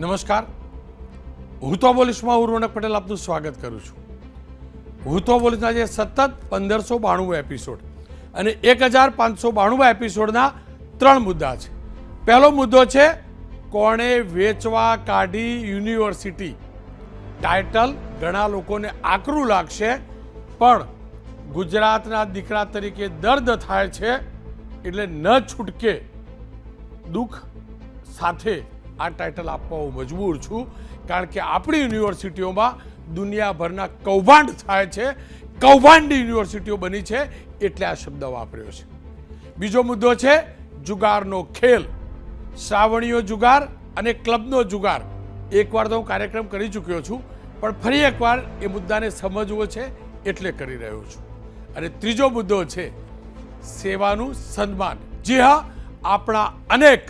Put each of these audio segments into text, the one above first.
નમસ્કાર, હું તો બોલીશમાં હું રોનક પટેલ આપનું સ્વાગત કરું છું. હું તો બોલીશના જે સતત 1592 એપિસોડ અને 1592 એપિસોડના 3 મુદ્દા છે. પહેલો મુદ્દો છે કોણે વેચવા કાઢી યુનિવર્સિટી. ટાઇટલ ઘણા લોકોને આકરું લાગશે, પણ ગુજરાતના દીકરા તરીકે દર્દ થાય છે, એટલે ન છૂટકે દુઃખ સાથે આ ટાઇટલ આપવા હું મજબૂર છું. કારણ કે આપણી યુનિવર્સિટીઓમાં દુનિયાભરના કૌભાંડ થાય છે, કૌભાંડી યુનિવર્સિટીઓ બની છે, એટલે આ શબ્દ વાપર્યો છે. બીજો મુદ્દો છે જુગારનો ખેલ. શ્રાવણીયો જુગાર અને ક્લબનો જુગાર. એકવાર તો હું કાર્યક્રમ કરી ચૂક્યો છું, પણ ફરી એકવાર એ મુદ્દાને સમજવો છે એટલે કરી રહ્યો છું. અને ત્રીજો મુદ્દો છે સેવાનું સન્માન. જી હા, આપણા અનેક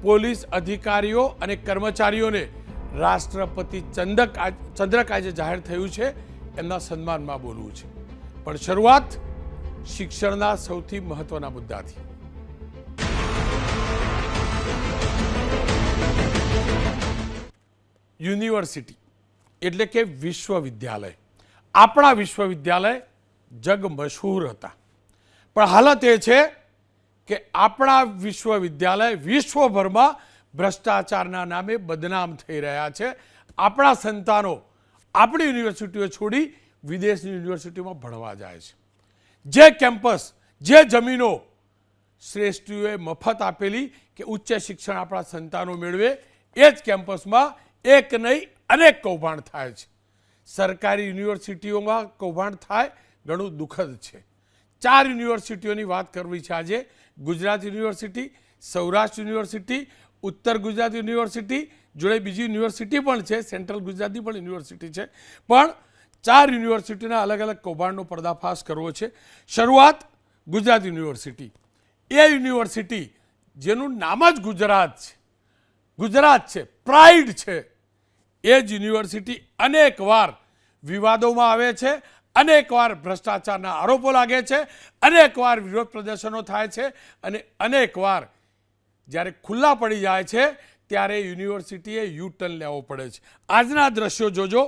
પોલીસ અધિકારીઓ અને કર્મચારીઓને રાષ્ટ્રપતિ ચંદ્રક આજે જાહેર થયું છે, એમના સન્માનમાં બોલવું છે. પણ શરૂઆત શિક્ષણના સૌથી મહત્વના મુદ્દાથી. યુનિવર્સિટી એટલે કે વિશ્વવિદ્યાલય. આપણા વિશ્વવિદ્યાલય જગ મશહૂર હતા, પણ હાલત એ છે કે આપણા વિશ્વવિદ્યાલય વિશ્વભરમાં ભ્રષ્ટાચારના નામે બદનામ થઈ રહ્યા છે. આપણા સંતાનો આપણી યુનિવર્સિટીઓ છોડી વિદેશની યુનિવર્સિટીઓમાં ભણવા જાય છે. જે કેમ્પસ, જે જમીનો શ્રેષ્ઠીઓએ મફત આપેલી કે ઉચ્ચ શિક્ષણ આપણા સંતાનો મેળવે, એ જ કેમ્પસમાં એક નહીં અનેક કૌભાંડ થાય છે. સરકારી યુનિવર્સિટીઓમાં કૌભાંડ થાય ઘણું દુઃખદ છે. 4 યુનિવર્સિટીઓની વાત કરવી છે આજે. ગુજરાત યુનિવર્સિટી, સૌરાષ્ટ્ર યુનિવર્સિટી, ઉત્તર ગુજરાત યુનિવર્સિટી, જોડે બીજી યુનિવર્સિટી પણ છે, સેન્ટ્રલ ગુજરાતની પણ યુનિવર્સિટી છે. પણ 4 યુનિવર્સિટીના અલગ અલગ કૌભાંડનો પર્દાફાશ કરવો છે. શરૂઆત ગુજરાત યુનિવર્સિટી. એ યુનિવર્સિટી જેનું નામ જ ગુજરાત છે, ગુજરાત છે, પ્રાઇડ છે, એ જ યુનિવર્સિટી અનેકવાર વિવાદોમાં આવે છે, અનેકવાર ભ્રષ્ટાચારના આરોપો લાગે છે, અનેકવાર વિરોધ પ્રદર્શનો થાય છે, અને અનેકવાર જ્યારે ખુલ્લા પડી જાય છે ત્યારે યુનિવર્સિટીએ યુ-ટર્ન લેવો પડે છે. આજના દ્રશ્યો જોજો.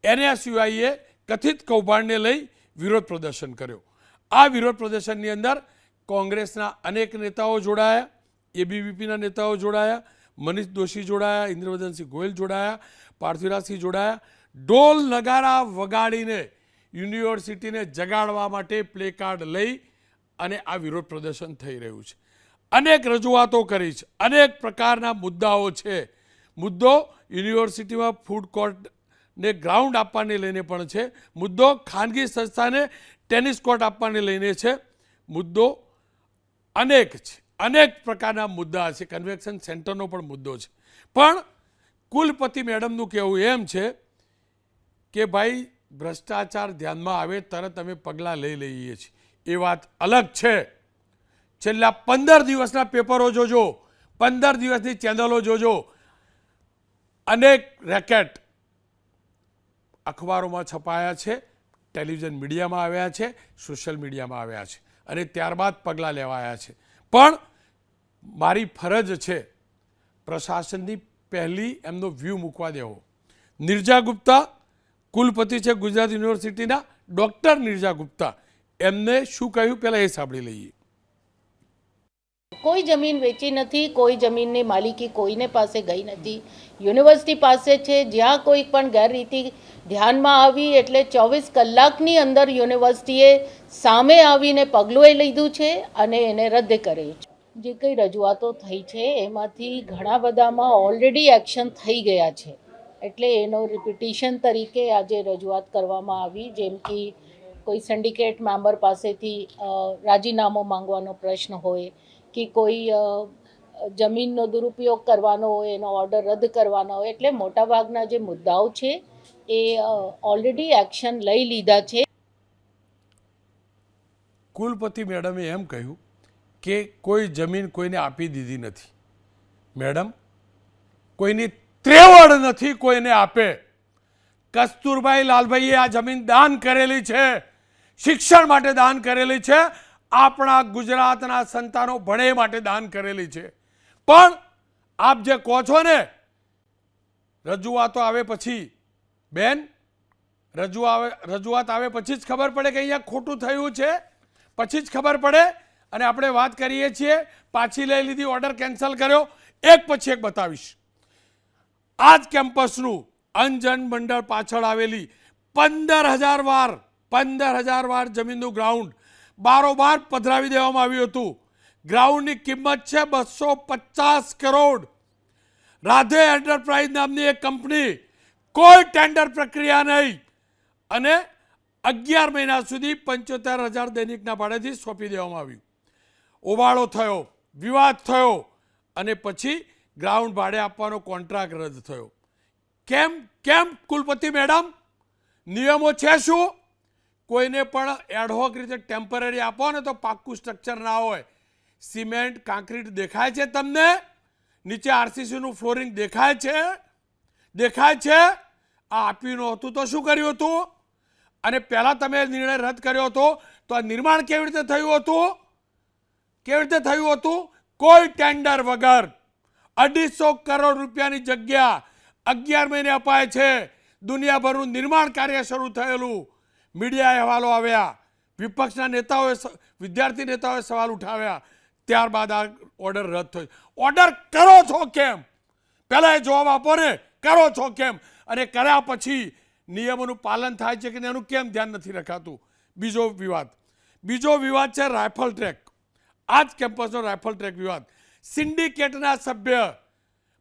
NSUIએ કથિત કૌભાંડને લઈ વિરોધ પ્રદર્શન કર્યો. આ વિરોધ પ્રદર્શનની અંદર કોંગ્રેસના અનેક નેતાઓ જોડાયા, ABVPના નેતાઓ જોડાયા, મનીષ દોશી જોડાયા, ઇન્દ્રવદનસિંહ ગોયલ જોડાયા, પાર્થિવરાજસિંહ જોડાયા. ઢોલ નગારા વગાડીને યુનિવર્સિટીને જગાડવા માટે પ્લે કાર્ડ લઈ અને આ વિરોધ પ્રદર્શન થઈ રહ્યું છે. અનેક રજૂઆતો કરી છે, અનેક પ્રકારના મુદ્દાઓ છે. મુદ્દો યુનિવર્સિટીમાં ફૂડ કોર્ટને ગ્રાઉન્ડ આપવાને લઈને પણ છે. મુદ્દો ખાનગી સંસ્થાને ટેનિસ કોર્ટ આપવાને લઈને છે. મુદ્દો અનેક છે, અનેક પ્રકારના મુદ્દા છે. કન્વેન્શન સેન્ટરનો પણ મુદ્દો છે. પણ કુલપતિ મેડમનું કહેવું એમ છે કે ભાઈ ભ્રષ્ટાચાર ધ્યાનમાં આવે તરત અમે પગલાં લઈ લઈએ છીએ. એ વાત અલગ છે. છેલ્લા 15 દિવસના પેપરો જોજો, 15 દિવસની ચેનલો જોજો. અનેક રેકેટ અખબારોમાં છપાયા છે, ટેલિવિઝન મીડિયામાં આવ્યા છે, સોશિયલ મીડિયામાં આવ્યા છે, અને ત્યારબાદ પગલાં લેવાયા છે. પણ મારી ફરજ છે પ્રશાસનની પહેલી એમનો વ્યૂ મૂકવા દેવો. નિર્જા ગુપ્તા કુલપતિ છે ગુજરાત યુનિવર્સિટીના, ડૉક્ટર નિર્જા ગુપ્તા, એમને શું કહ્યું પહેલાં એ સાંભળી લઈએ. કોઈ જમીન વેચી નથી, કોઈ જમીનની માલિકી કોઈને પાસે ગઈ નથી, યુનિવર્સિટી પાસે છે. જ્યાં કોઈ પણ ગેરરીતિ ધ્યાનમાં આવી એટલે 24 કલાકની અંદર યુનિવર્સિટીએ સામે આવીને પગલું એ લીધું છે અને એને રદ કર્યું છે. જે કંઈ રજૂઆતો થઈ છે એમાંથી ઘણા બધામાં ઓલરેડી એક્શન થઈ ગયા છે, એટલે એનો રિપિટિશન તરીકે આજે રજૂઆત કરવામાં આવી. જેમ કે કોઈ સિન્ડિકેટ મેમ્બર પાસેથી રાજીનામું માંગવાનો પ્રશ્ન હોય કે કોઈ જમીનનો દુરુપયોગ કરવાનો હોય, એનો ઓર્ડર રદ કરવાનો હોય, એટલે મોટાભાગના જે મુદ્દાઓ છે એ ઓલરેડી એક્શન લઈ લીધા છે. કુલપતિ મેડમે એમ કહ્યું કે કોઈ જમીન કોઈને આપી દીધી નથી. મેડમ, કોઈની ત્રેવડ નથી કોઈને આપે. કસ્તુરભાઈ લાલભાઈએ આ જમીન દાન કરેલી છે, શિક્ષણ માટે દાન કરેલી છે, આપણા ગુજરાતના સંતાનો ભણે માટે દાન કરેલી છે. પણ આપ જે કહો છો ને રજૂઆતો આવે પછી બેન રજૂઆત આવે પછી જ ખબર પડે કે અહીંયા ખોટું થયું છે, પછી જ ખબર પડે. અને આપણે વાત કરીએ છીએ, પાછી લઈ લીધી, ઓર્ડર કેન્સલ કર્યો. એક પછી એક બતાવીશ. આ જ કેમ્પસનું અંજન મંડળ પાછળ આવેલી 15,000 વાર જમીનનું ગ્રાઉન્ડ બારોબાર પધરાવી દેવામાં આવ્યું હતું. ગ્રાઉન્ડની કિંમત છે 250 કરોડ. રાધે એન્ટરપ્રાઇઝ નામની એક કંપની, કોઈ ટેન્ડર પ્રક્રિયા નહીં, અને 11 મહિના સુધી 75,000 દૈનિકના ભાડેથી સોંપી દેવામાં આવ્યું. ઓવાળો થયો, વિવાદ થયો, અને પછી ગ્રાઉન્ડ ભાડે આપવાનો કોન્ટ્રાક્ટ રદ થયો. કેમ કુલપતિ મેડમ? નિયમો છે શું? કોઈને પણ એડહોક રીતે ટેમ્પરરી આપો ને તો પાક્કું સ્ટ્રક્ચર ના હોય. સિમેન્ટ કાંક્રીટ દેખાય છે તમને? નીચે આરસીસીનું ફ્લોરિંગ દેખાય છે? આ આપ્યું નહોતું તો શું કર્યું હતું? અને પહેલાં તમે નિર્ણય રદ કર્યો હતો તો આ નિર્માણ કેવી રીતે થયું હતું? કોઈ ટેન્ડર વગર 250 કરોડ રૂપિયાની જગ્યા 11 મહિને અપાય છે. દુનિયાભરનું નિર્માણ કાર્ય શરૂ થયેલું. મીડિયા અહેવાલો આવ્યા, વિપક્ષના નેતાઓએ, વિદ્યાર્થી નેતાઓએ સવાલ ઉઠાવ્યા. ત્યારબાદ આ ઓર્ડર રદ થયો. ઓર્ડર કરો છો કેમ? પહેલાં એ જવાબ આપો ને, કરો છો કેમ? અને કર્યા પછી નિયમોનું પાલન થાય છે કે એનું કેમ ધ્યાન નથી રખાતું? બીજો વિવાદ છે રાઇફલ ટ્રેક. આ જ કેમ્પસનો રાઇફલ ટ્રેક વિવાદ. સિન્ડિકેટના સભ્ય,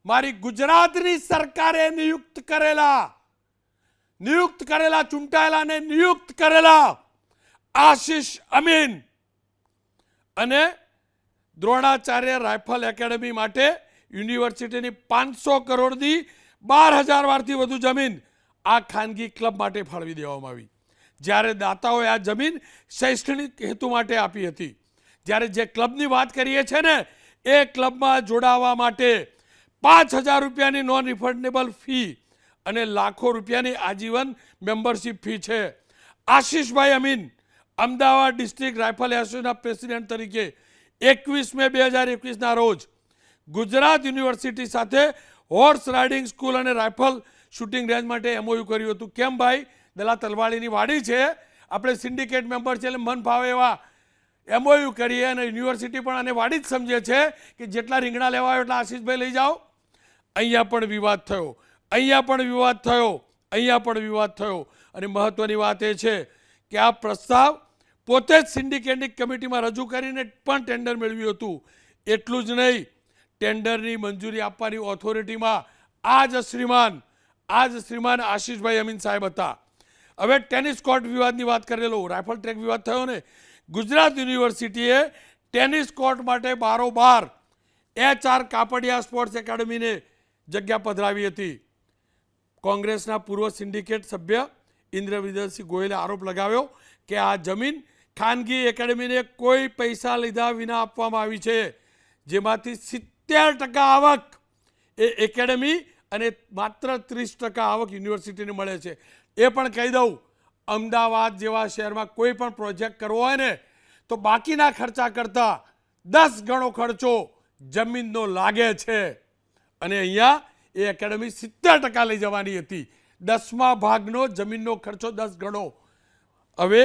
મારી ગુજરાતની સરકારે નિયુક્ત કરેલા ચૂંટાયેલા નિયુક્ત કરેલા આશિષ અમીન અને દ્રોણાચાર્ય રાઇફલ એકેડમી માટે યુનિવર્સિટીની 500 કરોડની 12,000 વારથી વધુ જમીન આ ખાનગી ક્લબ માટે ફાળવી દેવામાં આવી. જ્યારે દાતાઓએ આ જમીન શૈક્ષણિક હેતુ માટે આપી હતી. જ્યારે જે ક્લબની વાત કરીએ છીએ ને, એ ક્લબમાં જોડાવા માટે 5,000 રૂપિયાની નોન રિફંડેબલ ફી અને લાખો રૂપિયાની આજીવન મેમ્બરશિપ ફી છે. આશિષભાઈ અમીન અમદાવાદ ડિસ્ટ્રિક્ટ રાઇફલ એસોસિએશનના પ્રેસિડેન્ટ તરીકે 21 મે 2021ના રોજ ગુજરાત યુનિવર્સિટી સાથે હોર્સ રાઇડિંગ સ્કૂલ અને રાઇફલ શૂટિંગ રેન્જ માટે MOU કર્યું હતું. કેમ ભાઈ? દલા તલવાડીની વાડી છે, આપણે સિન્ડિકેટ મેમ્બર છે, એટલે મન ભાવે એવા MOU કરીએ, અને યુનિવર્સિટી પણ આને વાડી જ સમજે છે કે જેટલા રીંગણા લેવા હોય એટલા આશિષભાઈ લઈ જાઓ. અહીંયા પણ વિવાદ થયો. અને મહત્વની વાત એ છે કે આ પ્રસ્તાવ પોતે જ સિન્ડિકેટની કમિટીમાં રજૂ કરીને પણ ટેન્ડર મેળવ્યું હતું. એટલું જ નહીં, ટેન્ડરની મંજૂરી આપવાની ઓથોરિટીમાં આ જ શ્રીમાન આશિષભાઈ અમીન સાહેબ હતા. હવે ટેનિસ કોર્ટ વિવાદની વાત કરેલો, રાઇફલ ટ્રેક વિવાદ થયો ને, ગુજરાત યુનિવર્સિટીએ ટેનિસ કોર્ટ માટે બારોબાર HR કાપડિયા સ્પોર્ટ્સ એકેડમીને જગ્યા પધરાવી હતી. કોંગ્રેસના પૂર્વ સિન્ડિકેટ સભ્ય ઇન્દ્રવિજયસિંહ ગોયલે આરોપ લગાવ્યો કે આ જમીન ખાનગી એકેડમીને કોઈ પૈસા લીધા વિના આપવામાં આવી છે, જેમાંથી 70% આવક એ એકેડમી અને માત્ર 30% આવક યુનિવર્સિટીને મળે છે. એ પણ કહી દઉં, અમદાવાદ જેવા શહેરમાં કોઈ પણ પ્રોજેક્ટ કરવો હોય ને તો બાકીના ખર્ચા કરતાં 10 ગણો ખર્ચો જમીનનો લાગે છે. અને અહીંયા એ એકેડમી 70% લઈ જવાની હતી. 10મા ભાગનો જમીનનો ખર્ચો 10 ગણો. હવે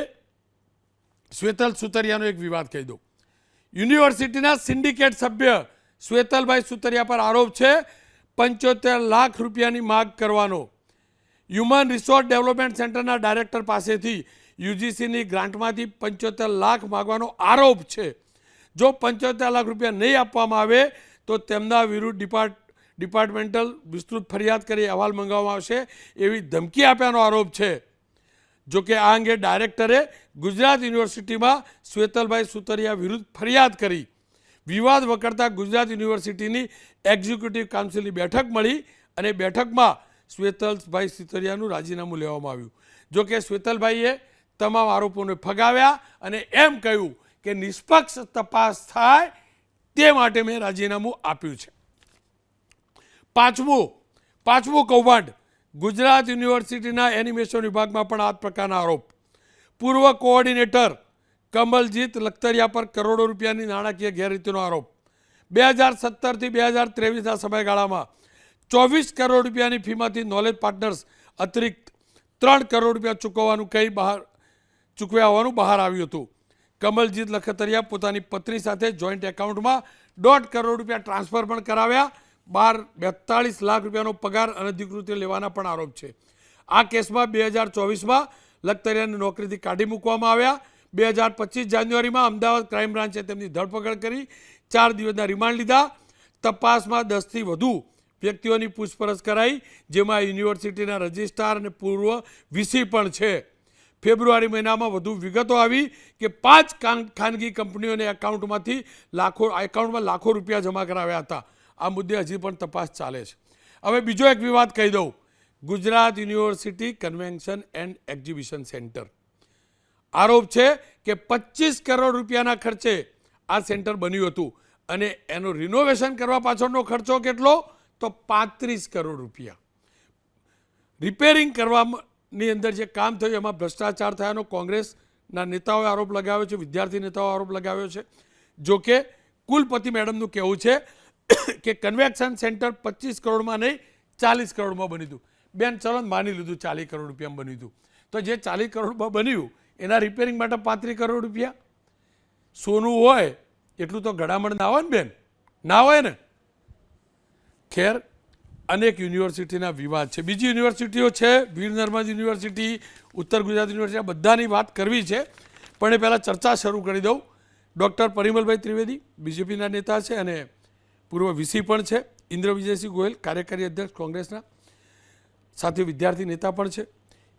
શ્વેતલ સુતરિયાનો એક વિવાદ કહી દઉં. યુનિવર્સિટીના સિન્ડિકેટ સભ્ય શ્વેતલભાઈ સુતરિયા પર આરોપ છે 75 લાખ રૂપિયાની માગ કરવાનો. હ્યુમન રિસોર્સ ડેવલપમેન્ટ સેન્ટરના ડાયરેક્ટર પાસેથી UGCની ગ્રાન્ટમાંથી 75 લાખ માગવાનો આરોપ છે. જો 75 લાખ રૂપિયા નહીં આપવામાં આવે તો તેમના વિરુદ્ધ ડિપાર્ટમેન્ટલ વિસ્તૃત ફરિયાદ કરી અહેવાલ મંગાવવામાં આવશે એવી ધમકી આપ્યાનો આરોપ છે. જોકે આ અંગે ડાયરેક્ટરે ગુજરાત યુનિવર્સિટીમાં શ્વેતલભાઈ સુતરિયા વિરુદ્ધ ફરિયાદ કરી. વિવાદ વકરતા ગુજરાત યુનિવર્સિટીની એક્ઝિક્યુટિવ કાઉન્સિલની બેઠક મળી અને બેઠકમાં શ્વેતલભાઈ સુતરિયાનું રાજીનામું લેવામાં આવ્યું. જોકે શ્વેતલભાઈએ તમામ આરોપોને ફગાવ્યા અને એમ કહ્યું કે નિષ્પક્ષ તપાસ થાય તે માટે મેં રાજીનામું આપ્યું છે. પાંચમું કૌભાંડ, ગુજરાત યુનિવર્સિટીના એનિમેશન વિભાગમાં પણ આ પ્રકારના આરોપ. પૂર્વ કોઓર્ડિનેટર કમલજીત લખતરિયા પર કરોડો રૂપિયાની નાણાકીય ગેરરીતિનો આરોપ. 2017 થી 2023ના સમયગાળામાં 24 કરોડ રૂપિયાની ફીમાંથી નોલેજ પાર્ટનર્સ અતિરિક્ત 3 કરોડ રૂપિયા ચૂકવ્યા હોવાનું બહાર આવ્યું હતું. કમલજીત લખતરિયા પોતાની પત્ની સાથે જોઈન્ટ એકાઉન્ટમાં 1.5 કરોડ રૂપિયા ટ્રાન્સફર પણ કરાવ્યા. 42 લાખ રૂપિયાનો પગાર અનધિકૃત રીતે લેવાના પણ આરોપ છે. આ કેસમાં 2024માં લખતરિયાને નોકરીથી કાઢી મૂકવામાં આવ્યા. 2025 જાન્યુઆરીમાં અમદાવાદ ક્રાઇમ બ્રાન્ચે તેમની ધરપકડ કરી 4 દિવસના રિમાન્ડ લીધા. તપાસમાં 10થી વધુ વ્યક્તિઓની પૂછપરછ કરાઈ, જેમાં યુનિવર્સિટીના રજિસ્ટ્રાર અને પૂર્વ વીસી પણ છે. ફેબ્રુઆરી મહિનામાં વધુ વિગતો આવી કે 5 ખાનગી કંપનીઓને એકાઉન્ટમાં લાખો રૂપિયા જમા કરાવ્યા હતા. આ મુદ્દે હજી પણ તપાસ ચાલે છે. હવે બીજો એક વિવાદ કહી દઉં. Gujarat university convention and exhibition centre, આરોપ છે કે 25 કરોડ રૂપિયાના ખર્ચે આ સેન્ટર બન્યું હતું અને એનું રિનોવેશન કરવા પાછળનો ખર્ચો કેટલો? તો 35 કરોડ રૂપિયા. રિપેરિંગ કરવાની અંદર જે કામ થયું એમાં ભ્રષ્ટાચાર થયાનો કોંગ્રેસના નેતાઓએ આરોપ લગાવ્યો છે, વિદ્યાર્થી નેતાઓ આરોપ લગાવ્યો છે. જો કે કુલપતિ મેડમનું કહેવું છે કે કન્વેન્શન સેન્ટર 25 કરોડમાં નહીં 40 કરોડમાં બન્યું હતું. બેન ચલો માની લીધું 40 કરોડ રૂપિયામાં બન્યું હતું, તો જે 40 કરોડમાં બન્યું એના રિપેરિંગ માટે 35 કરોડ રૂપિયા. સોનું હોય એટલું તો ગડામણ ના હોય ને બેન, ના હોય ને. ખેર, અનેક યુનિવર્સિટીના વિવાદ છે. બીજી યુનિવર્સિટીઓ છે, વીર નર્મદ યુનિવર્સિટી, ઉત્તર ગુજરાત યુનિવર્સિટી, આ બધાની વાત કરવી છે. પણ એ પહેલાં ચર્ચા શરૂ કરી દઉં. ડૉક્ટર પરિમલભાઈ ત્રિવેદી બીજેપીના નેતા છે અને પૂર્વ વીસી પણ છે. ઇન્દ્ર વિજયસિંહ ગોયલ કાર્યકારી અધ્યક્ષ કોંગ્રેસના, સાથે વિદ્યાર્થી નેતા પણ છે.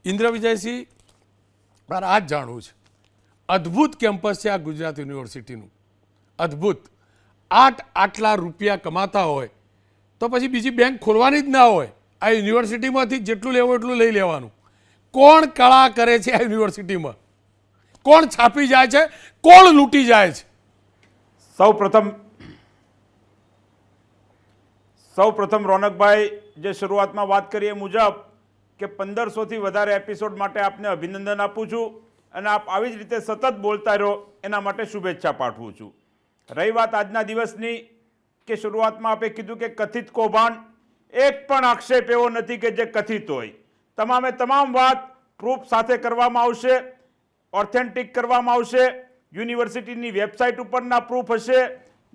ઇન્દ્ર વિજયસિંહ, મારે આ જ જાણવું છે, અદ્ભુત કેમ્પસ છે આ ગુજરાત યુનિવર્સિટીનું, અદ્ભુત. આટલા રૂપિયા કમાતા હોય તો પછી બીજી બેંક ખોલવાની જ ના હોય. આ યુનિવર્સિટીમાંથી જેટલું લેવું એટલું લઈ લેવાનું. કોણ કળા કરે છે આ યુનિવર્સિટીમાં? કોણ છાપી જાય છે? કોણ લૂંટી જાય છે? સૌ પ્રથમ રોનકભાઈ જે શરૂઆતમાં વાત કરી એ મુજબ કે 1500થી વધારે એપિસોડ માટે આપને અભિનંદન આપું છું અને આપ આવી જ રીતે સતત બોલતા રહો એના માટે શુભેચ્છા પાઠવું છું. રહી વાત આજના દિવસની, કે શરૂઆતમાં આપે કીધું કે કથિત કૌભાંડ, એક પણ આક્ષેપ એવો નથી કે જે કથિત હોય. તમામે તમામ વાત પ્રૂફ સાથે કરવામાં આવશે, ઓથેન્ટિક કરવામાં આવશે. યુનિવર્સિટીની વેબસાઇટ ઉપરના પ્રૂફ હશે,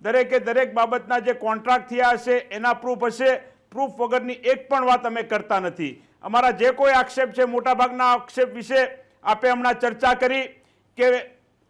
દરેકે દરેક બાબતના જે કોન્ટ્રાક્ટ થયા હશે એના પ્રૂફ હશે. પ્રૂફ વગરની એક પણ વાત અમે કરતા નથી. અમારા જે કોઈ આક્ષેપ છે, મોટાભાગના આક્ષેપ વિશે આપે હમણાં ચર્ચા કરી કે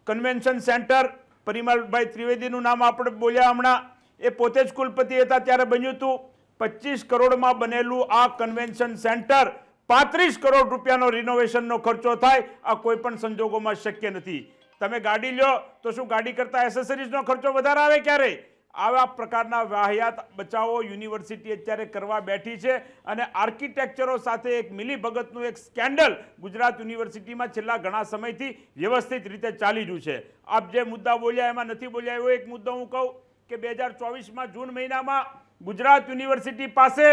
કન્વેન્શન સેન્ટર, પરિમલભાઈ ત્રિવેદીનું નામ આપણે બોલ્યા હમણાં, એ પોતે જ કુલપતિ હતા ત્યારે બન્યું હતું. 25 કરોડમાં બનેલું આ કન્વેન્શન સેન્ટર 35 કરોડ રૂપિયાનો રિનોવેશનનો ખર્ચો થાય, આ કોઈ પણ સંજોગોમાં શક્ય નથી. તમે ગાડી લ્યો તો શું ગાડી કરતા એસેસરીઝનો ખર્ચો વધારે આવે ક્યારે? આવા પ્રકારના વાહિયાત બચાવો યુનિવર્સિટી અત્યારે કરવા બેઠી છે અને આર્કિટેક્ચરો સાથે એક મિલીભગતનું એક સ્કેન્ડલ ગુજરાત યુનિવર્સિટીમાં છેલ્લા ઘણા સમયથી વ્યવસ્થિત રીતે ચાલી રહ્યું છે. આપ જે મુદ્દા બોલ્યા એમાં નથી બોલ્યા એવો એક મુદ્દો હું કહું કે 2024માં જૂન મહિનામાં ગુજરાત યુનિવર્સિટી પાસે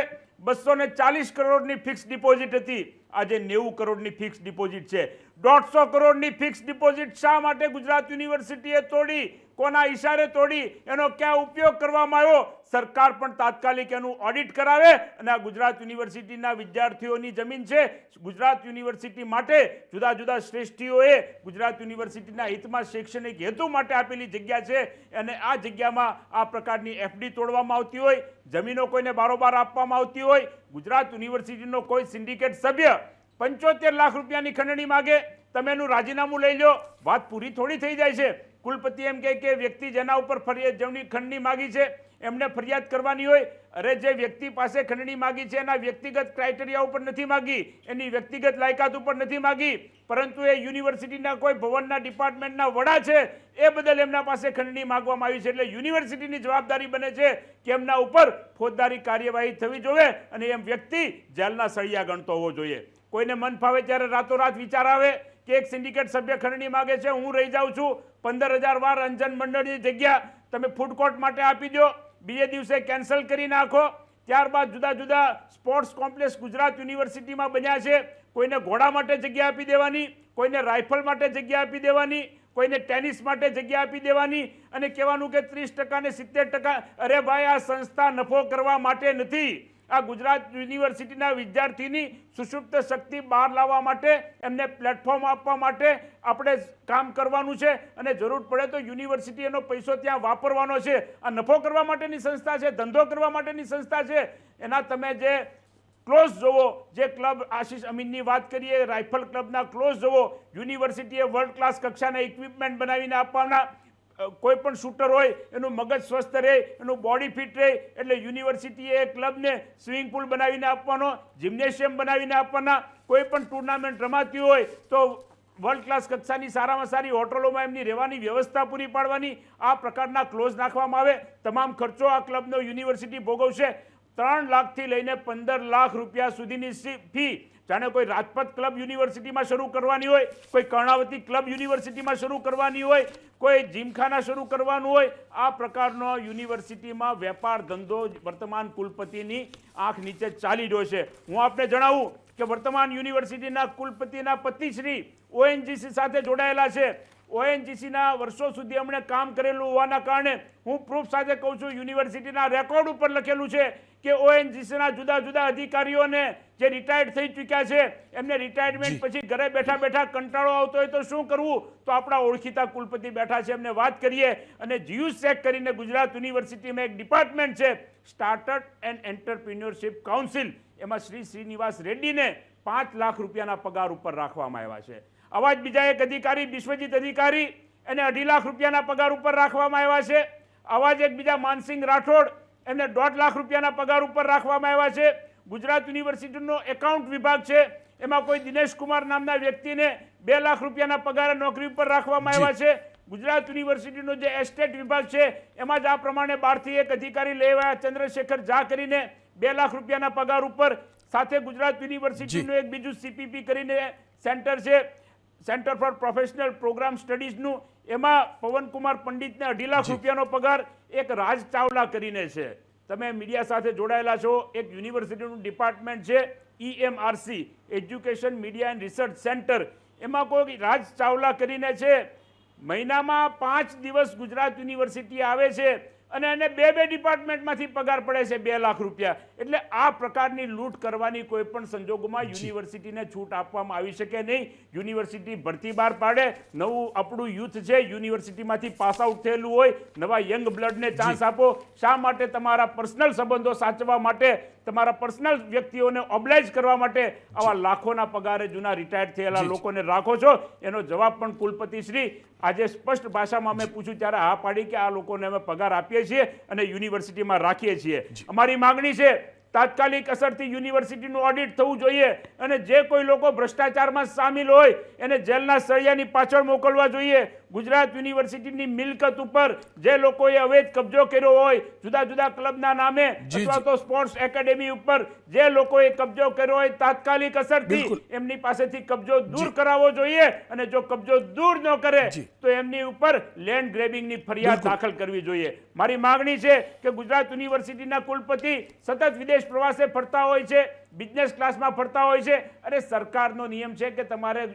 240 કરોડની ફિક્સ ડિપોઝિટ હતી. આજે 90 કરોડની ફિક્સ ડિપોઝિટ છે. 150 કરોડની ફિક્સ ડિપોઝિટ શા માટે ગુજરાત યુનિવર્સિટીએ તોડી? કોના ઈશારે તોડી? એનો ક્યાં ઉપયોગ કરવામાં આવ્યો? સરકાર પણ તાત્કાલિક એનું ઓડિટ કરાવે અને આ ગુજરાત યુનિવર્સિટીના વિદ્યાર્થીઓની જમીન છે. ગુજરાત યુનિવર્સિટી માટે જુદા જુદા શ્રેષ્ઠીઓએ ગુજરાત યુનિવર્સિટીના હિતમાં શૈક્ષણિક હેતુ માટે આપેલી જગ્યા છે અને આ જગ્યામાં આ પ્રકારની એફડી તોડવામાં આવતી હોય, જમીનો કોઈને બારોબાર આપવામાં આવતી હોય, ગુજરાત યુનિવર્સિટીનો કોઈ સિન્ડિકેટ સભ્ય 75 લાખ રૂપિયાની ખંડણી માગે, તમે એનું રાજીનામું લઈ લો, વાત પૂરી થોડી થઈ જાય છે. કુલપતિ એમ કહે કે વ્યક્તિ જેના ઉપર જેમની ખંડણી માગી છે એમને ફરિયાદ કરવાની હોય. અરે જે વ્યક્તિ પાસે ખંડણી માગી છે એના વ્યક્તિગત ક્રાઇટેરિયા ઉપર નથી માગી, એની વ્યક્તિગત લાયકાત ઉપર નથી માગી, પરંતુ એ યુનિવર્સિટીના કોઈ ભવનના ડિપાર્ટમેન્ટના વડા છે એ બદલ એમના પાસે ખંડણી માગવામાં આવી છે. એટલે યુનિવર્સિટીની જવાબદારી બને છે કે એમના ઉપર ફોજદારી કાર્યવાહી થવી જોઈએ અને એમ વ્યક્તિ જેલના સળિયા ગણતો હોવો જોઈએ. કોઈને મન ફાવે ત્યારે રાતોરાત વિચાર આવે કે એક સિન્ડિકેટ સભ્ય ખંડણી માગે છે, હું રહી જાઉં છું, 15,000 વાર અંજન મંડળની જગ્યા તમે ફૂડ કોર્ટ માટે આપી દો, બીજે દિવસે કેન્સલ કરી નાખો. ત્યારબાદ જુદા જુદા સ્પોર્ટ્સ કોમ્પ્લેક્સ ગુજરાત યુનિવર્સિટીમાં બન્યા છે. કોઈને ઘોડા માટે જગ્યા આપી દેવાની, કોઈને રાઇફલ માટે જગ્યા આપી દેવાની, કોઈને ટેનિસ માટે જગ્યા આપી દેવાની અને કહેવાનું કે 30% ને 70%. અરે ભાઈ, આ સંસ્થા નફો કરવા માટે નથી. આ ગુજરાત યુનિવર્સિટીના વિદ્યાર્થીની સુષુપ્ત શક્તિ બહાર લાવવા માટે, એમને પ્લેટફોર્મ આપવા માટે આપણે કામ કરવાનું છે અને જરૂર પડે તો યુનિવર્સિટી એનો પૈસો ત્યાં વાપરવાનો છે. આ નફો કરવા માટેની સંસ્થા છે, ધંધો કરવા માટેની સંસ્થા છે. એના તમે જે ક્લોઝ જોવો, જે ક્લબ આશીષ અમીનની વાત કરીએ, રાઇફલ ક્લબના ક્લોઝ જોવો, યુનિવર્સિટીએ વર્લ્ડ ક્લાસ કક્ષાના ઇક્વિપમેન્ટ બનાવીને આપવાના. કોઈ પણ શૂટર હોય એનું મગજ સ્વસ્થ રહે, એનું બોડી ફિટ રહે, એટલે યુનિવર્સિટીએ ક્લબને સ્વિમિંગ પુલ બનાવીને આપવાનો, જિમ્નેશિયમ બનાવીને આપવાના. કોઈ પણ ટુર્નામેન્ટ રમાતી હોય તો વર્લ્ડ ક્લાસ કક્ષાની સારામાં સારી હોટલોમાં એમની રહેવાની વ્યવસ્થા પૂરી પાડવાની. આ પ્રકારના ક્લોઝ નાખવામાં આવે. તમામ ખર્ચો આ ક્લબનો યુનિવર્સિટી ભોગવશે. 3 લાખથી લઈને 15 લાખ રૂપિયા સુધીની ફી. જાણે કોઈ રાજપથ ક્લબ યુનિવર્સિટીમાં શરૂ કરવાની હોય, કોઈ કર્ણાવતી ક્લબ યુનિવર્સિટીમાં શરૂ કરવાની હોય, કોઈ જીમખાના શરૂ કરવાનું હોય, આ પ્રકારનો યુનિવર્સિટીમાં વેપાર ધંધો વર્તમાન કુલપતિની આંખ નીચે ચાલી રહ્યો છે. હું આપને જણાવું કે વર્તમાન યુનિવર્સિટીના કુલપતિના પતિશ્રી ONGC સાથે જોડાયેલા છે. ONGCના વર્ષો સુધી એમણે કામ કરેલું હોવાના કારણે હું પ્રૂફ સાથે કહું છું, યુનિવર્સિટીના રેકોર્ડ ઉપર લખેલું છે કે ONGCના જુદા જુદા અધિકારીઓને જે રિટાયર્ડ થઈ ચૂક્યા છે, એમને રિટાયરમેન્ટ પછી ઘરે બેઠા બેઠા કંટાળો આવતો હોય તો શું કરવું, તો આપણા ઓળખીતા કુલપતિ બેઠા છે, એમને વાત કરીએ. અને જીયુસ ચેક કરીને ગુજરાત યુનિવર્સિટીમાં એક ડિપાર્ટમેન્ટ છે, સ્ટાર્ટઅપ એન્ડ એન્ટરપ્રિન્યોરશિપ કાઉન્સિલ. એમાં શ્રી શ્રીનિવાસ રેડ્ડીને 5 લાખ રૂપિયાના પગાર ઉપર રાખવામાં આવ્યા છે. આવા જ બીજા એક અધિકારી બિશ્વજીત અધિકારી, એને 2.5 લાખ રૂપિયાના પગાર ઉપર રાખવામાં આવ્યા છે. આવા જ એક બીજા માનસિંહ રાઠોડ, એમને 1.5 લાખ રૂપિયાના પગાર ઉપર રાખવામાં આવ્યા છે. ગુજરાત યુનિવર્સિટીનો એકાઉન્ટ વિભાગ છે, એમાં કોઈ દિનેશ કુમાર નામના વ્યક્તિને 2 લાખ રૂપિયાના પગારે નોકરી ઉપર રાખવામાં આવ્યા છે. ગુજરાત યુનિવર્સિટીનો જે એસ્ટેટ વિભાગ છે, એમાં જ આ પ્રમાણે બહારથી એક અધિકારી લેવાયા, ચંદ્રશેખર ઝા કરીને 2 લાખ રૂપિયાના પગાર ઉપર. સાથે ગુજરાત યુનિવર્સિટીનું એક બીજું CPP કરીને સેન્ટર છે, સેન્ટર ફોર પ્રોફેશનલ પ્રોગ્રામ સ્ટડીઝનું, એમાં પવનકુમાર પંડિતને 2.5 લાખ રૂપિયાનો પગાર. એક રાજ ચાવલા કરીને છે, તમે મીડિયા સાથે જોડાયેલા છો, એક યુનિવર્સિટીનું ડિપાર્ટમેન્ટ છે EMRC, education media and research centre. એમાં કોઈ રાજ ચાવલા કરીને છે, મહિનામાં 5 દિવસ ગુજરાત યુનિવર્સિટી આવે છે અને એને 2 ડિપાર્ટમેન્ટમાંથી પગાર પડે છે 2 લાખ રૂપિયા. એટલે આ પ્રકારની લૂંટ કરવાની કોઈ પણ સંજોગોમાં યુનિવર્સિટીને છૂટ આપવામાં આવી શકે નહીં. યુનિવર્સિટી ભરતી બહાર પાડે, નવું આપણું યુથ છે, યુનિવર્સિટીમાંથી પાસ આઉટ થયેલું હોય, નવા યંગ બ્લડને ચાન્સ આપો. શા માટે તમારા પર્સનલ સંબંધો સાચવવા માટે, તમારા પર્સનલ વ્યક્તિઓને ઓબ્લાઇઝ કરવા માટે આવા લાખોના પગારે જૂના રિટાયર્ડ થયેલા લોકોને રાખો છો? એનો જવાબ પણ કુલપતિ શ્રી આજે સ્પષ્ટ ભાષામાં અમે પૂછ્યું ત્યારે હા પાડી કે આ લોકોને અમે પગાર આપીએ છીએ અને યુનિવર્સિટીમાં રાખીએ છીએ. અમારી માંગણી છે તાત્કાલિક અસરથી યુનિવર્સિટીનું ઓડિટ થવું જોઈએ અને જે કોઈ લોકો ભ્રષ્ટાચારમાં સામેલ હોય એને જેલના સળિયાની પાછળ મોકલવા જોઈએ. ગુજરાત યુનિવર્સિટીની મિલકત ઉપર જે લોકોએ અવૈધ કબજો કર્યો હોય, જુદા જુદા ક્લબના નામે અથવા તો સ્પોર્ટ્સ એકેડેમી ઉપર જે લોકોએ કબજો કર્યો હોય, તાત્કાલિક અસરથી એમની પાસેથી કબજો દૂર કરાવવો જોઈએ અને જો કબજો દૂર ન કરે તો એમની ઉપર લેન્ડ ગ્રેબિંગની ફરિયાદ દાખલ કરવી જોઈએ. મારી માંગણી છે કે ગુજરાત યુનિવર્સિટીના કુલપતિ સતત વિદેશ પ્રવાસે ફરતા હોય છે, બિઝનેસ ક્લાસમાં ફરતા હોય છે, અને સરકારનો નિયમ છે કે તમારે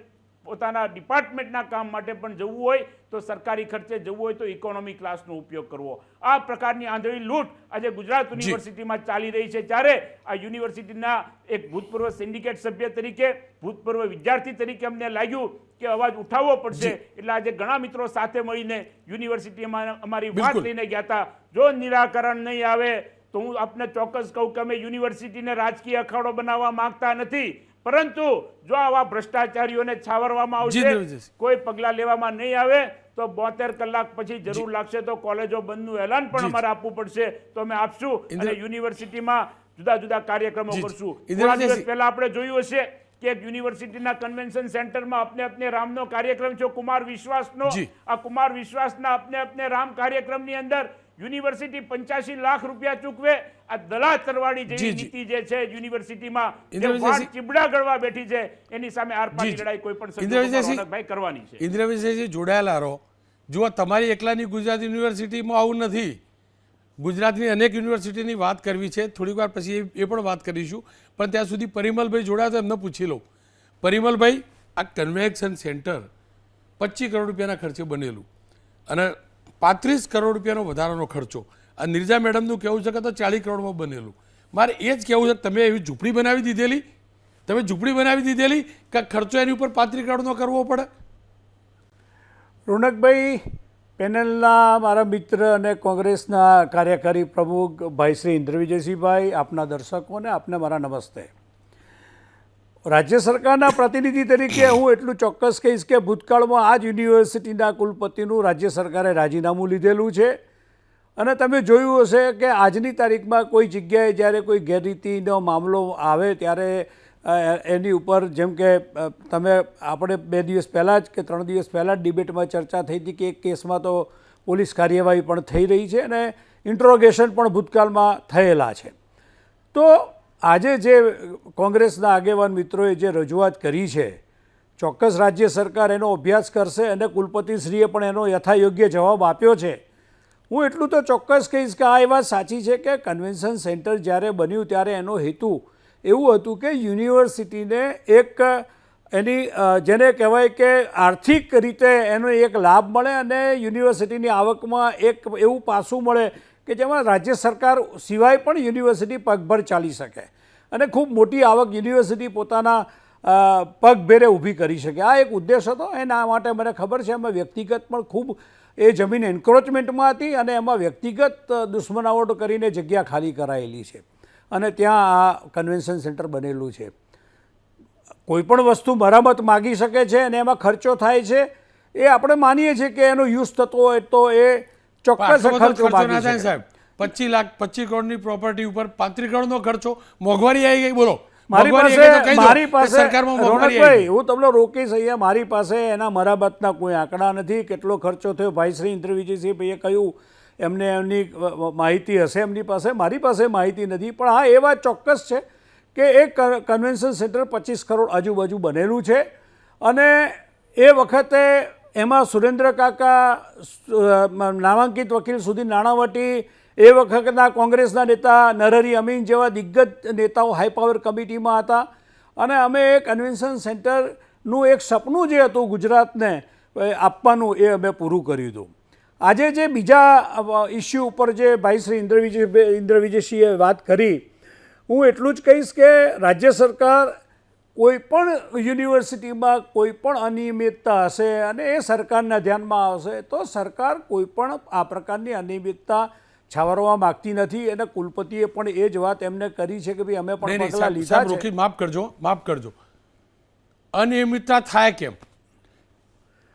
પોતાના ડિપાર્ટમેન્ટના કામ માટે પણ જવું હોય તો સરકારી ખર્ચે જવું હોય તો ઇકોનોમી ક્લાસનો ઉપયોગ કરવો. આ પ્રકારની આંધળી લૂંટ આજે ગુજરાત યુનિવર્સિટીમાં ચાલી રહી છે, ત્યારે આ યુનિવર્સિટીના એક ભૂતપૂર્વ સિન્ડિકેટ સભ્ય તરીકે, ભૂતપૂર્વ વિદ્યાર્થી તરીકે અમને લાગ્યું કે અવાજ ઉઠાવવો પડશે. એટલે આજે ઘણા મિત્રો સાથે મળીને યુનિવર્સિટીમાં અમારી વાત લઈને ગયા હતા. જો નિરાકરણ નહીં આવે તો હું આપને ચોક્કસ કહું કે અમે યુનિવર્સિટીને રાજકીય અખાડો બનાવવા માંગતા નથી, પરંતુ જો આવા ભ્રષ્ટાચારીઓને છાવરવામાં આવશે, કોઈ પગલાં લેવામાં નહીં આવે તો 72 કલાક પછી જરૂર લાગશે તો કોલેજો બંધનું એલાન પણ અમારે આપવું પડશે, તો અમે આપશું અને યુનિવર્સિટીમાં જુદા જુદા કાર્યક્રમો કરશું. થોડા દિવસ પહેલા આપણે જોયું હશે કે એક યુનિવર્સિટીના કન્વેન્શન સેન્ટરમાં અપને અપને રામનો કાર્યક્રમ છે, કુમાર વિશ્વાસનો. આ કુમાર વિશ્વાસના અપને અપને રામ કાર્યક્રમની અંદર યુનિવર્સિટી 85 લાખ રૂપિયા ચૂકવે. આ દલા તરવાડી જેવી નીતિ જે છે યુનિવર્સિટીમાં, ચીબડા ગળવા બેઠી છે, એની સામે આરપારની લડાઈ કોઈ પણ સંજોગોમાં કરવાની છે. ઇન્દ્રવિજયજી જોડાયેલા રહો. જુઓ, તમારી એકલાની ગુજરાત યુનિવર્સિટીમાં આવું નથી. ગુજરાતની અનેક યુનિવર્સિટીની વાત કરવી છે, થોડીક વાર પછી એ પણ વાત કરીશું, પણ ત્યાં સુધી પરિમલભાઈ જોડાયા તો એમને પૂછી લઉં. પરિમલભાઈ, આ કન્વેન્શન સેન્ટર 25 કરોડ રૂપિયાના ખર્ચે બનેલું અને 35 કરોડ રૂપિયાનો વધારાનો ખર્ચો, આ નિર્જા મેડમનું કહેવું છે કે તો 40 કરોડમાં બનેલું. મારે એ જ કહેવું છે કે તમે એવી ઝૂંપડી બનાવી દીધેલી કે ખર્ચો એની ઉપર પાત્રીકરણનો કરવો પડે. રોનકભાઈ, પેનલના મારા મિત્ર અને કોંગ્રેસના કાર્યકારી પ્રમુખ ભાઈ શ્રી ઇન્દ્ર વિજયસિંહભાઈ, આપના દર્શકોને આપને મારા નમસ્તે. રાજ્ય સરકારના પ્રતિનિધિ તરીકે હું એટલું ચોક્કસ કહીશ કે ભૂતકાળમાં આ જ યુનિવર્સિટીના કુલપતિનું રાજ્ય સરકારે રાજીનામું લીધેલું છે અને તમે જોયું હશે કે આજની તારીખમાં કોઈ જગ્યાએ જ્યારે કોઈ ગેરરીતિનો મામલો આવે ત્યારે એની ઉપર જેમ કે આપણે 2 દિવસ પહેલાં જ કે 3 દિવસ પહેલાં જ ડિબેટમાં ચર્ચા થઈ હતી કે એક કેસમાં તો પોલીસ કાર્યવાહી પણ થઈ રહી છે અને ઇન્ટ્રોગેશન પણ ભૂતકાળમાં થયેલા છે. તો આજે જે કોંગ્રેસના આગેવાન મિત્રોએ જે રજૂઆત કરી છે, ચોક્કસ રાજ્ય સરકાર એનો અભ્યાસ કરશે અને કુલપતિશ્રીએ પણ એનો યથાયોગ્ય જવાબ આપ્યો છે. હું એટલું તો ચોક્કસ કહીશ કે આ એ વાત સાચી છે કે કન્વેન્શન સેન્ટર જ્યારે બન્યું ત્યારે એનો હેતુ એવું હતું કે યુનિવર્સિટીને એક એની જેને કહેવાય કે આર્થિક રીતે એનો એક લાભ મળે અને યુનિવર્સિટીની આવકમાં એક એવું પાસું મળે કે જેમાં રાજ્ય સરકાર સિવાય પણ યુનિવર્સિટી પગભર ચાલી શકે અને ખૂબ મોટી આવક યુનિવર્સિટી પોતાના પગભેરે ઊભી કરી શકે. આ એક ઉદ્દેશ હતો. એના માટે મને ખબર છે એમાં વ્યક્તિગત પણ ખૂબ એ જમીન એન્ક્રોચમેન્ટમાં હતી અને એમાં વ્યક્તિગત દુશ્મનાવટ કરીને જગ્યા ખાલી કરાયેલી છે અને ત્યાં આ કન્વેન્શન સેન્ટર બનેલું છે. કોઈપણ વસ્તુ મરામત માગી શકે છે અને એમાં ખર્ચો થાય છે એ આપણે માનીએ છીએ કે એનો યુઝ થતો હોય તો એ ચોક્કસ ખર્ચો માગી શકે. સાહેબ 25 કરોડની પ્રોપર્ટી ઉપર 35 કરોડનો ખર્ચો, મોંઘવારી આવી ગઈ. બોલો, મારી પાસે રોનકભાઈ, હું તમને રોકીશ અહીંયા. મારી પાસે એના મરામતના કોઈ આંકડા નથી. કેટલો ખર્ચો થયો ભાઈ શ્રી ઇન્દ્ર વિજયસિંહભાઈએ કહ્યું એમને એમની માહિતી હશે એમની પાસે, મારી પાસે માહિતી નથી. પણ હા, એ વાત ચોક્કસ છે કે એક કન્વેન્શન સેન્ટર 25 કરોડ આજુબાજુ બનેલું છે અને એ વખતે એમાં સુરેન્દ્ર કાકા, નામાંકિત વકીલ સુધી નાણાવટી, એ વખતના કોંગ્રેસના નેતા નરહરી અમીન જેવા દિગ્ગજ નેતાઓ હાઈ પાવર કમિટીમાં હતા અને અમે એ કન્વેન્શન સેન્ટરનું એક સપનું જે હતું ગુજરાતને આપવાનું એ અમે પૂરું કર્યું હતું. આજે જે બીજા ઇસ્યુ ઉપર જે ભાઈ શ્રી ઇન્દ્ર વિજયસિંહે વાત કરી, હું એટલું જ કહીશ કે રાજ્ય સરકાર કોઈ પણ યુનિવર્સિટીમાં કોઈ પણ અનિયમિતતા હશે અને એ સરકારના ધ્યાનમાં આવશે તો સરકાર કોઈ પણ આ પ્રકારની અનિયમિતતા છાવરવા માગતી નથી અને કુલપતિએ પણ એ જ વાત એમને કરી છે કે ભાઈ અમે પણ પગલાં લીધા છે. માફ કરજો, અનિયમિતતા થાય કેમ?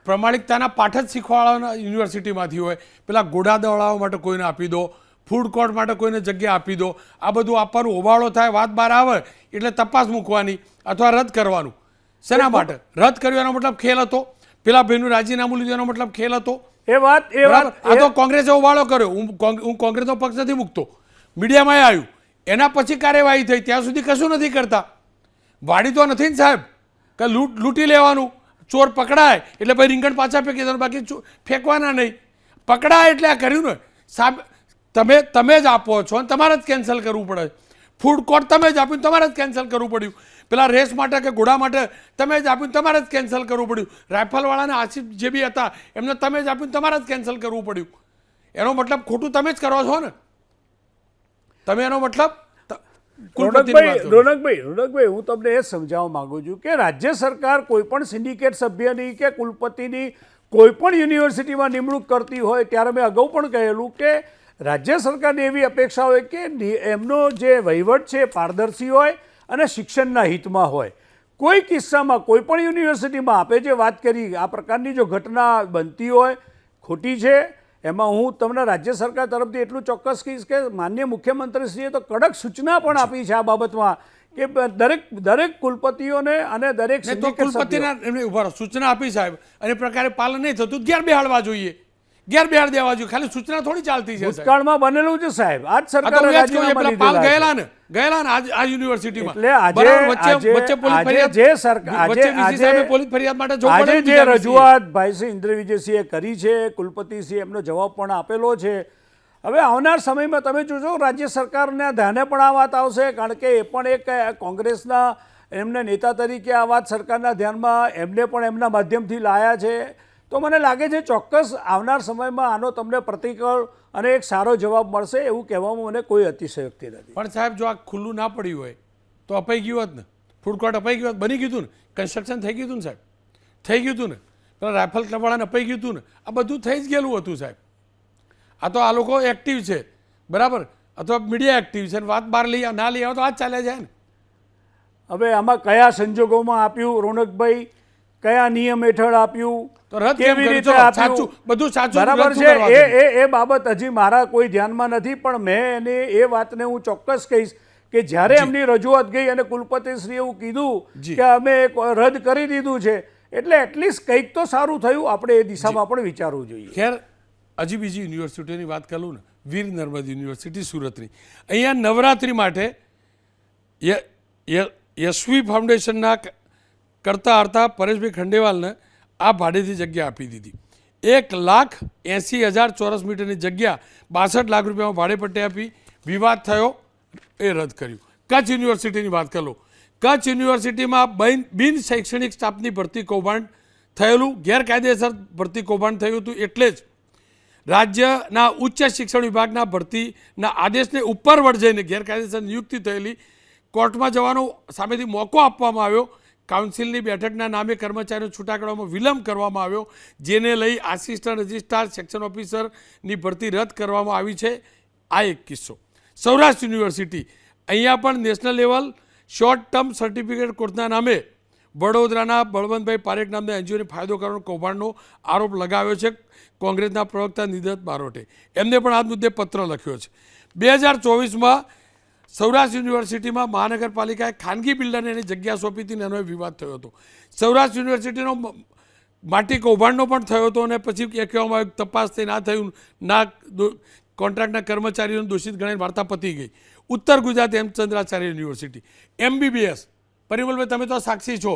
પ્રમાણિકતાના પાઠ જ શીખવાડવાના યુનિવર્સિટીમાંથી હોય. પેલા ઘોડા દોડાવવા માટે કોઈને આપી દો, ફૂડ કોર્ટ માટે કોઈને જગ્યા આપી દો, આ બધું આપવાનું હોબાળો થાય, વાત બહાર આવે એટલે તપાસ મૂકવાની અથવા રદ કરવાનું. શેના માટે રદ કર્યું એનો મતલબ ખેલ હતો? પેલા ભાઈનું રાજીનામું લીધું એનો મતલબ ખેલ હતો? આ તો કોંગ્રેસે હોબાળો કર્યો. હું કોંગ્રેસનો પક્ષ નથી મૂકતો, મીડિયામાં આવ્યું, એના પછી કાર્યવાહી થઈ, ત્યાં સુધી કશું નથી કરતા. વાડી તો નથી ને સાહેબ કે લૂંટી લેવાનું. ચોર પકડાય એટલે ભાઈ રીંગણ પાછા ફેંકી દેવાનું, બાકી ફેંકવાના નહીં. પકડાય એટલે આ કર્યું ને સાહેબ, તમે જ આપો છો અને તમારે જ કેન્સલ કરવું પડે. ફૂડ કોર્ટ તમે જ આપ્યું, તમારે જ કેન્સલ કરવું પડ્યું. પેલા રેસ માટે કે ઘોડા માટે તમે જ આપ્યું, તમારે જ કેન્સલ કરવું પડ્યું. રાઇફલવાળાને આસિફ જે બી હતા એમને તમે જ આપ્યું, તમારે જ કેન્સલ કરવું પડ્યું. એનો મતલબ ખોટું તમે જ કરો છો ને? તમે એનો મતલબ રોનકભાઈ, હું તમને એ સમજાવવા માંગુ છું કે રાજ્ય સરકાર કોઈ પણ સિન્ડિકેટ સભ્યની કે કુલપતિની કોઈ પણ યુનિવર્સિટીમાં નિમણૂક કરતી હોય ત્યારે મેં અગાઉ પણ કહેલું કે રાજ્ય સરકારની એવી અપેક્ષા હોય કે એમનો જે વહીવટ છે પારદર્શી હોય અને શિક્ષણના હિતમાં હોય. કોઈ કિસ્સામાં કોઈ પણ યુનિવર્સિટીમાં આપે જે વાત કરી આ પ્રકારની જો ઘટના બનતી હોય, ખોટી છે, એમાં હું તમને રાજ્ય સરકાર તરફથી એટલું ચોક્કસ કહીશ કે માનનીય મુખ્યમંત્રીશ્રીએ તો કડક સૂચના પણ આપી છે આ બાબતમાં કે દરેક કુલપતિઓને અને દરેક કુલપતિના એમને સૂચના આપી સાહેબ અને પ્રકારે પાલન નહીં થતું ઘેર બેહાડવા જોઈએ, ઘેર બેહાડ દેવા જોઈએ. ખાલી સૂચના થોડી ચાલતી છે. ભૂતકાળમાં બનેલું છે સાહેબ. આજ સરકારે ગયેલા ને આ યુનિવર્સિટીમાં આજે જે રજૂઆત ભાઈ શ્રી ઇન્દ્ર વિજયસિંહે કરી છે, કુલપતિશ્રી એમનો જવાબ પણ આપેલો છે. હવે આવનાર સમયમાં તમે જોજો રાજ્ય સરકારના ધ્યાને પણ આ વાત આવશે, કારણ કે એ પણ એક કોંગ્રેસના એમને નેતા તરીકે આ વાત સરકારના ધ્યાનમાં એમને પણ એમના માધ્યમથી લાયા છે તો મને લાગે છે ચોક્કસ આવનાર સમયમાં આનો તમને પ્રતિકૂળ અને એક સારો જવાબ મળશે એવું કહેવામાં મને કોઈ અતિશયોક્તિ નથી. પણ સાહેબ જો આ ખુલ્લું ના પડ્યું હોય તો અપાઈ ગયું હોત ને, ફૂડ કોર્ટ અપાઈ ગયું હોત, બની ગયું હતું ને, કન્સ્ટ્રક્શન થઈ ગયું હતું ને સાહેબ, થઈ ગયું હતું ને, પેલા રાઇફલ ક્લબવાળાને અપાઈ ગયું હતું ને, આ બધું થઈ જ ગયેલું હતું સાહેબ. આ તો આ લોકો એક્ટિવ છે બરાબર, અથવા મીડિયા એક્ટિવ છે, વાત બહાર લઈ ના લઈ આવે તો આ જ ચાલ્યા જાય ને. હવે આમાં કયા સંજોગોમાં આપ્યું રોનકભાઈ, કયા નિયમ હેઠળ આપ્યું, તો રદ કેમ કેવી કર્યું? રીતે ચલો, આપ્યું, સાચું, બધું સાચું, બરાબર રદ શું છે. કરવા કર્યું? એ બાબત હજી મારા કોઈ ધ્યાનમાં નથી, પણ મેં એને એ વાતને હું ચોક્કસ કહીશ કે જ્યારે એમની રજૂઆત ગઈ અને કુલપતિશ્રી એવું કીધું જી. કે અમે રદ કરી દીધું છે, એટલે એટલીસ્ટ કંઈક તો સારું થયું, આપણે એ દિશામાં પણ વિચારવું જોઈએ. ખેર હજી બીજી યુનિવર્સિટીની વાત કરું ને, વીર નર્મદ યુનિવર્સિટી સુરતની, અહીંયા નવરાત્રિ માટે યશવી ફાઉન્ડેશનના કરતા હરતા પરેશભાઈ ખંડેવાલને આ ભાડેથી જગ્યા આપી દીધી. 1,80,000 ચોરસ મીટરની જગ્યા 62 લાખ રૂપિયામાં ભાડે પટ્ટે આપી, વિવાદ થયો, એ રદ કર્યું. કચ્છ યુનિવર્સિટીની વાત કરો, કચ્છ યુનિવર્સિટીમાં બિન શૈક્ષણિક સ્ટાફની ભરતી કૌભાંડ થયેલું, ગેરકાયદેસર ભરતી કૌભાંડ થયું હતું, એટલે જ રાજ્યના ઉચ્ચ શિક્ષણ વિભાગના ભરતીના આદેશને ઉપરવટ જઈને ગેરકાયદેસર નિયુક્તિ થયેલી, કોર્ટમાં જવાનો સામેથી મોકો આપવામાં આવ્યો, કાઉન્સિલની બેઠકના નામે કર્મચારીઓ છૂટા કરવામાં વિલંબ કરવામાં આવ્યો, જેને લઈ આસિસ્ટન્ટ રજિસ્ટ્રાર સેક્શન ઓફિસરની ભરતી રદ કરવામાં આવી છે. આ એક કિસ્સો. સૌરાષ્ટ્ર યુનિવર્સિટી, અહીંયા પણ national level short term certificate કોર્સના નામે વડોદરાના બળવંતભાઈ પારેખ નામના એનજીઓને ફાયદો કરવાનો કૌભાંડનો આરોપ લગાવ્યો છે કોંગ્રેસના પ્રવક્તા નિદત બારોટે. એમને પણ આ મુદ્દે પત્ર લખ્યો છે. 2024માં સૌરાષ્ટ્ર યુનિવર્સિટીમાં મહાનગરપાલિકાએ ખાનગી બિલ્ડરને એની જગ્યા સોંપી હતી, એનો વિવાદ થયો હતો. સૌરાષ્ટ્ર યુનિવર્સિટીનો માટી કૌભાંડનો પણ થયો હતો, અને પછી એ કહેવામાં આવ્યું તપાસ થઈ ના થયું, ના કોન્ટ્રાક્ટના કર્મચારીઓને દોષિત ગણાઈને વાર્તા પતી ગઈ. ઉત્તર ગુજરાત હેમચંદ્રાચાર્ય યુનિવર્સિટી MBBS, પરિમલભાઈ તમે તો સાક્ષી છો,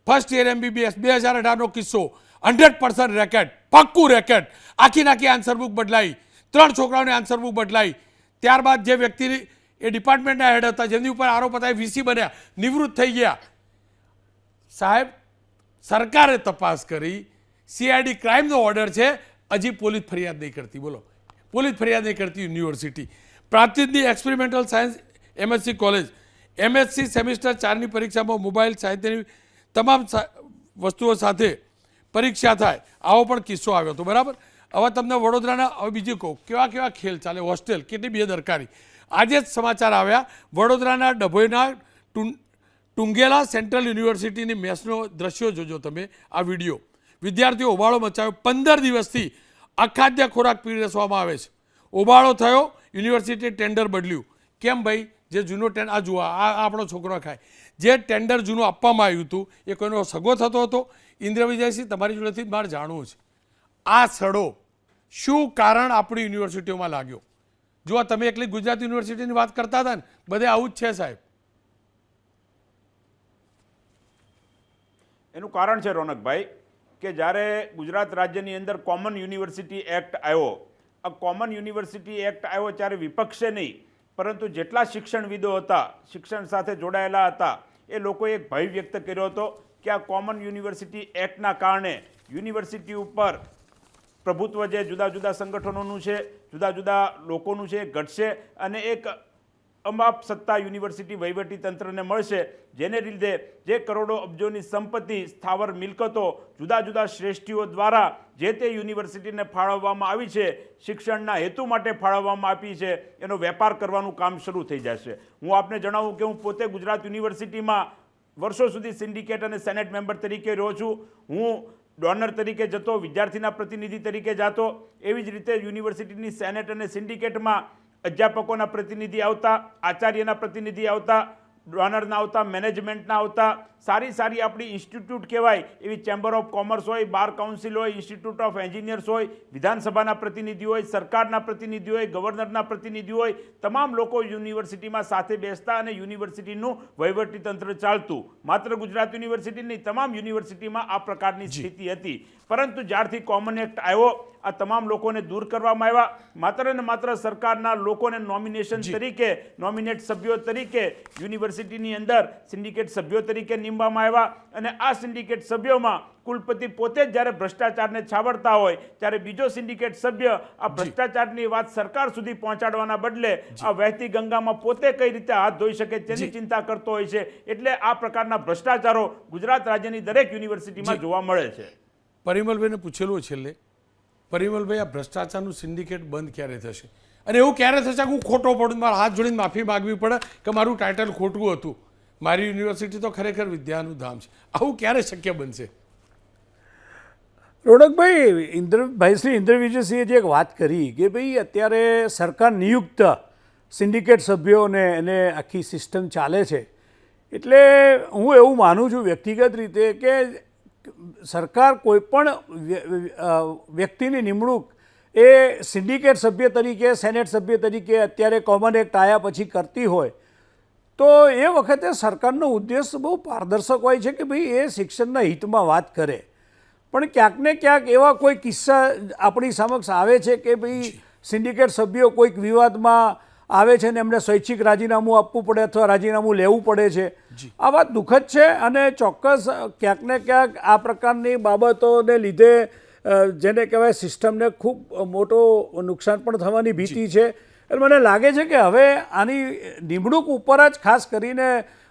ફર્સ્ટ યર MBBS 2018નો કિસ્સો, 100% રેકેટ, પાક્કું રેકેટ, આખી આન્સર બુક બદલાઈ, 3 છોકરાઓની આન્સર બુક બદલાઈ, ત્યારબાદ જે વ્યક્તિની એ ડિપાર્ટમેન્ટના હેડ હતા જેમની ઉપર આરોપ હતા એ VC બન્યા, નિવૃત્ત થઈ ગયા. સાહેબ સરકારે તપાસ કરી, CID ક્રાઇમનો ઓર્ડર છે, હજી પોલીસ ફરિયાદ નહીં કરતી. બોલો, પોલીસ ફરિયાદ નહીં કરતી યુનિવર્સિટી. પ્રાંતિજની experimental science MSc college, MSc semester 4ની પરીક્ષામાં મોબાઈલ સાહિત્યની તમામ વસ્તુઓ સાથે પરીક્ષા થાય, આવો પણ કિસ્સો આવ્યો હતો. બરાબર. હવે તમને વડોદરાના હવે બીજું કહું, કેવા ખેલ ચાલે, હોસ્ટેલ કેટલી બેદરકારી. આજે જ સમાચાર આવ્યા, વડોદરાના ડભોઈના ટુંગેલા સેન્ટ્રલ યુનિવર્સિટીની મેસનો દ્રશ્યો જોજો તમે, આ વિડીયો. વિદ્યાર્થીઓ હોબાળો મચાવ્યો, 15 દિવસથી અખાદ્ય ખોરાક પીરસવામાં આવે છે. હોબાળો થયો, યુનિવર્સિટીએ ટેન્ડર બદલ્યું. કેમ ભાઈ? જે જૂનો ટેન્ડર, આ જુઓ, આ આપણો છોકરો ખાય, જે ટેન્ડર જૂનું આપવામાં આવ્યું હતું એ કોઈનો સગો થતો હતો? ઇન્દ્ર વિજયસિંહ, તમારી જોડેથી મારે જાણવું છે, આ સડો શું કારણ આપણી યુનિવર્સિટીઓમાં લાગ્યો? જો તમે એકલી ગુજરાત યુનિવર્સિટીની વાત કરતા હતા ને, બધે આવું જ છે સાહેબ. એનું કારણ છે રોનકભાઈ કે જ્યારે ગુજરાત રાજ્યની અંદર કોમન યુનિવર્સિટી એક્ટ આવ્યો, આ કોમન યુનિવર્સિટી એક્ટ આવ્યો ત્યારે વિપક્ષે નહીં પરંતુ જેટલા શિક્ષણવિદો હતા, શિક્ષણ સાથે જોડાયેલા હતા, એ લોકોએ એક ભય વ્યક્ત કર્યો હતો કે આ કોમન યુનિવર્સિટી એક્ટના કારણે યુનિવર્સિટી ઉપર પ્રભુત્વ જે જુદા જુદા સંગઠનોનું છે, જુદા જુદા લોકોનું છે, ઘટશે અને એક અમાપ સત્તા યુનિવર્સિટી વહીવટી તંત્રને મળશે, જેને લીધે જે કરોડો અબજોની સંપત્તિ, સ્થાવર મિલકતો જુદા જુદા શ્રેષ્ઠીઓ દ્વારા જે તે યુનિવર્સિટીને ફાળવવામાં આવી છે, શિક્ષણના હેતુ માટે ફાળવવામાં આપી છે, એનો વેપાર કરવાનું કામ શરૂ થઈ જશે. હું આપને જણાવું કે હું પોતે ગુજરાત યુનિવર્સિટીમાં વર્ષો સુધી સિન્ડિકેટ અને સેનેટ મેમ્બર તરીકે રહ્યો છું. હું ડોનર તરીકે જતો, વિદ્યાર્થીના પ્રતિનિધિ તરીકે જતો, એવી જ રીતે યુનિવર્સિટીની સેનેટ અને સિન્ડિકેટમાં અધ્યાપકોના પ્રતિનિધિ આવતા, આચાર્યના પ્રતિનિધિ આવતા, ડોનરના આવતા, મેનેજમેન્ટના આવતા, સારી આપણી ઇન્સ્ટિટ્યૂટ કહેવાય એવી ચેમ્બર ઓફ કોમર્સ હોય, બાર કાઉન્સિલ હોય, ઇન્સ્ટિટ્યૂટ ઓફ એન્જિનિયર્સ હોય, વિધાનસભાના પ્રતિનિધિ હોય, સરકારના પ્રતિનિધિ હોય, ગવર્નરના પ્રતિનિધિ હોય, તમામ લોકો યુનિવર્સિટીમાં સાથે બેસતા અને યુનિવર્સિટીનું વહીવટીતંત્ર ચાલતું. માત્ર ગુજરાત યુનિવર્સિટી નહીં, તમામ યુનિવર્સિટીમાં આ પ્રકારની સ્થિતિ હતી. પરંતુ જ્યારથી કોમન એક્ટ આવ્યો, આ તમામ લોકોને દૂર કરવામાં આવ્યા. માત્ર ને માત્ર સરકારના લોકોને નોમિનેશન તરીકે, નોમિનેટ સભ્યો તરીકે યુનિવર્સિટી યુનિવર્સિટીની અંદર સિન્ડિકેટ સભ્યો તરીકે નીમવામાં આવ્યા અને આ સિન્ડિકેટ સભ્યોમાં કુલપતિ પોતે જ જ્યારે ભ્રષ્ટાચારને છાવરતા હોય ત્યારે બીજો સિન્ડિકેટ સભ્ય આ ભ્રષ્ટાચારની વાત સરકાર સુધી પહોંચાડવાના બદલે આ વહેતી ગંગામાં પોતે કઈ રીતે હાથ ધોઈ શકે તેની ચિંતા કરતો હોય છે. એટલે આ પ્રકારના ભ્રષ્ટાચારો ગુજરાત રાજ્યની દરેક યુનિવર્સિટીમાં જોવા મળે છે. પરિમલભાઈને પૂછેલું છેલ્લે, પરિમલભાઈ, આ ભ્રષ્ટાચારનું સિન્ડિકેટ બંધ ક્યારે થશે અને એવું ક્યારે થશે કે હું ખોટો પડું, મારા હાથ જોડીને માફી માગવી પડે કે મારું ટાઇટલ ખોટું હતું, મારી યુનિવર્સિટી તો ખરેખર વિદ્યાનું ધામ છે? આવું ક્યારે શક્ય બનશે? રોનકભાઈ, ભાઈ ઇન્દ્ર વિજયસિંહે જે એક વાત કરી કે ભાઈ અત્યારે સરકાર નિયુક્ત સિન્ડિકેટ સભ્યોને એને આખી સિસ્ટમ ચાલે છે, એટલે હું એવું માનું છું વ્યક્તિગત રીતે કે સરકાર કોઈપણ વ્યક્તિની નિમણૂક એ સિન્ડિકેટ સભ્ય તરીકે, સેનેટ સભ્ય તરીકે અત્યારે કોમન એક્ટ આવ્યા પછી કરતી હોય તો એ વખતે સરકારનો ઉદ્દેશ બહુ પારદર્શક હોય છે કે ભાઈ એ શિક્ષણના હિતમાં વાત કરે. પણ ક્યાંક ને ક્યાંક એવા કોઈ કિસ્સા આપણી સમક્ષ આવે છે કે ભાઈ સિન્ડિકેટ સભ્યો કોઈક વિવાદમાં આવે છે ને એમને સ્વૈચ્છિક રાજીનામું આપવું પડે અથવા રાજીનામું લેવું પડે છે. આ વાત દુઃખદ છે અને ચોક્કસ ક્યાંક ને ક્યાંક આ પ્રકારની બાબતોને લીધે જેને કહેવાય સિસ્ટમને ખૂબ મોટો નુકસાન પણ થવાની ભીતિ છે. એટલે મને લાગે છે કે હવે આની નિમણૂક ઉપર જ ખાસ કરીને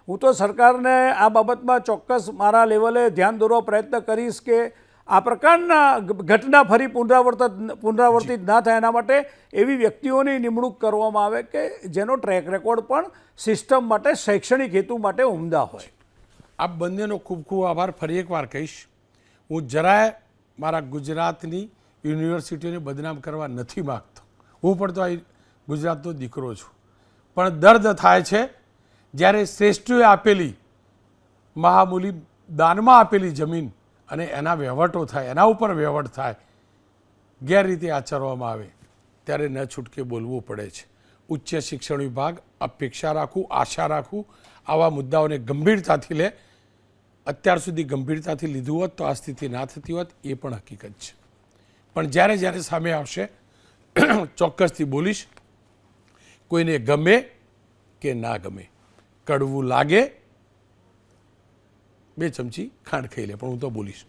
હું તો સરકારને આ બાબતમાં ચોક્કસ મારા લેવલે ધ્યાન દોરવા પ્રયત્ન કરીશ કે આ પ્રકારના ઘટના ફરી પુનરાવર્તિત ના થાય એના માટે એવી વ્યક્તિઓની નિમણૂક કરવામાં આવે કે જેનો ટ્રેક રેકોર્ડ પણ સિસ્ટમ માટે, શૈક્ષણિક હેતુ માટે ઉમદા હોય. આપ બંનેનો ખૂબ ખૂબ આભાર. ફરી એકવાર કહીશ, હું જરાય મારા ગુજરાતની યુનિવર્સિટીઓને બદનામ કરવા નથી માગતો. હું પણ તો આ ગુજરાતનો દીકરો છું. પણ દર્દ થાય છે જ્યારે શ્રેષ્ઠીઓએ આપેલી મહામૂલી દાનમાં આપેલી જમીન અને એના વહેવટો થાય, એના ઉપર વહેવટ થાય, ગેરરીતિ આચરવામાં આવે ત્યારે ન છૂટકે બોલવું પડે છે. ઉચ્ચ શિક્ષણ વિભાગ અપેક્ષા રાખું, આશા રાખું આવા મુદ્દાઓને ગંભીરતાથી લે. અત્યાર સુધી ગંભીરતાથી લીધું હોત તો આ સ્થિતિ ના થતી હોત, એ પણ હકીકત છે. પણ જ્યારે જ્યારે સામે આવશે ચોક્કસથી બોલીશ. કોઈને ગમે કે ના ગમે, કડવું લાગે, 2 ચમચી ખાંડ ખાઈ લે, પણ હું તો બોલીશ.